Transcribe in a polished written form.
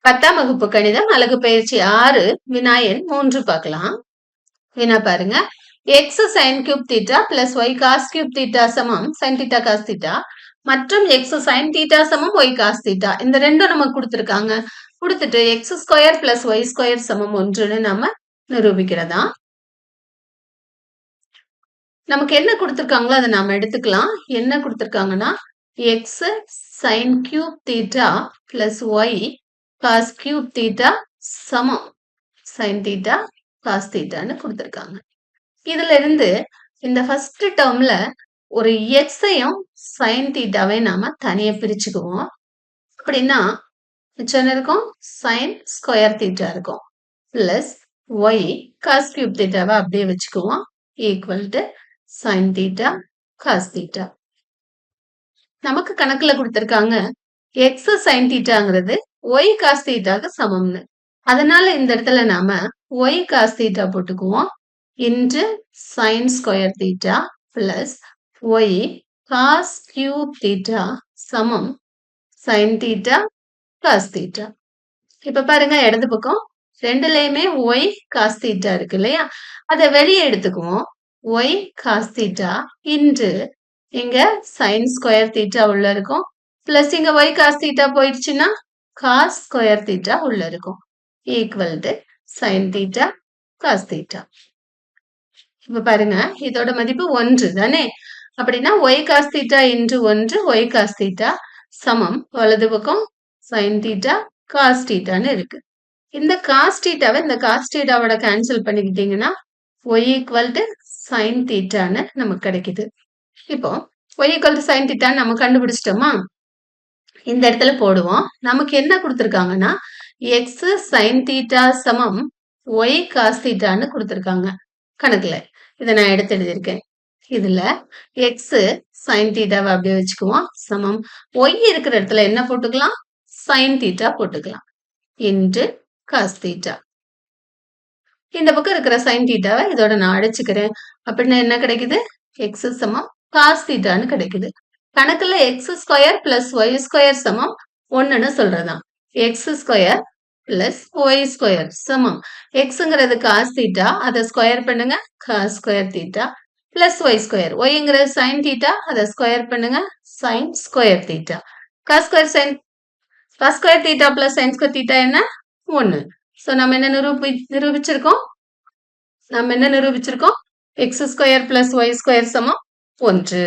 10ஆம் வகுப்பு கணிதம் அலகு பயிற்சி 6 வினா எண் 3 பார்க்கலாம். வினா பாருங்க. x sin cube theta plus y cos cube theta சமம் sin theta cos theta மற்றும் x sin theta சமம் y cos theta. இந்த ரெண்டும் நமக்கு கொடுத்திருக்காங்க. கொடுத்துட்டு x square plus y square சமம் 1ன்னு நம்ம நிரூபிக்கிறதா. நமக்கு என்ன கொடுத்திருக்காங்களோ அதை நாம எடுத்துக்கலாம். என்ன கொடுத்திருக்காங்கன்னா x sin cube theta plus y cos cube theta சமம் sin theta cos thetaன்னு கொடுத்திருக்காங்க. இதுல இருந்து இந்த ஃபர்ஸ்ட் டேர்ம்ல ஒரு எக்ஸையும் sin thetaவை நாம தனியா பிரிச்சுக்குவோம். அப்படின்னா மிச்சம் இருக்கும் sin ஸ்கொயர் theta இருக்கும் பிளஸ் y cos cube thetaவை அப்படியே வச்சுக்குவோம் equal to sin theta cos theta. நமக்கு கணக்குல கொடுத்திருக்காங்க x sin thetaங்கிறது y cos thetaக்கு சமம்னு. அதனால இந்த இடத்துல நாம y cos theta போட்டுக்குவோம் into sin square theta plus y cos cube theta சமம் sin theta cos theta. இப்ப பாருங்க இடது பக்கம் ரெண்டுலயுமே y cos theta இருக்கு இல்லையா, அதை வெளியே எடுத்துக்குவோம். y cos theta இன்டு இங்க sin ஸ்கொயர் theta உள்ள இருக்கும் பிளஸ் இங்க y cos theta போயிடுச்சுன்னா cos ஸ்கொயர் theta உள்ள இருக்கும் equal to sin theta cos theta. இப்ப பாருங்க இதோட மதிப்பு 1 தானே, அப்படின்னா y cos theta into 1 y cos theta சமம் வலது பக்கம் sin theta cos thetaன்னு இருக்கு. இந்த cos thetaவை இந்த cos thetaவோட கேன்சல் பண்ணிக்கிட்டீங்கன்னா y ஈக்குவல் டு sin thetaன்னு நமக்கு கிடைக்குது. இப்போ y equal to sin theta நம்ம கண்டுபிடிச்சிட்டோமா, இந்த இடத்துல போடுவோம். நமக்கு என்ன கொடுத்திருக்காங்கன்னா x sin theta சமம் y cos thetaன்னு கொடுத்திருக்காங்க கணக்குல. இதை நான் எடுத்து எழுதியிருக்கேன். இதுல x sin thetaவை அப்படியே வச்சுக்குவோம் சமம் y இருக்கிற இடத்துல என்ன போட்டுக்கலாம் sin theta போட்டுக்கலாம் இன்டு cos theta. இந்த பக்கம் இருக்கிற sin thetaவை இதோட நான் அடிச்சுக்கிறேன். அப்படின்னா என்ன கிடைக்குது x சமம் cos thetaன்னு கிடைக்குது. கணக்குல x square plus y square சமம் 1ன்னு சொல்றதாம். x square plus y square சமம் xங்கிறது cos theta, அதை ஸ்கொயர் பண்ணுங்க cos square theta plus y square, yங்கிறது sin theta, அதை ஸ்கொயர் பண்ணுங்க sin square theta. cos square theta plus sin square theta என்ன 1. சோ நம்ம என்ன நிரூபிச்சிருக்கோம், x square plus y square சமம் 1.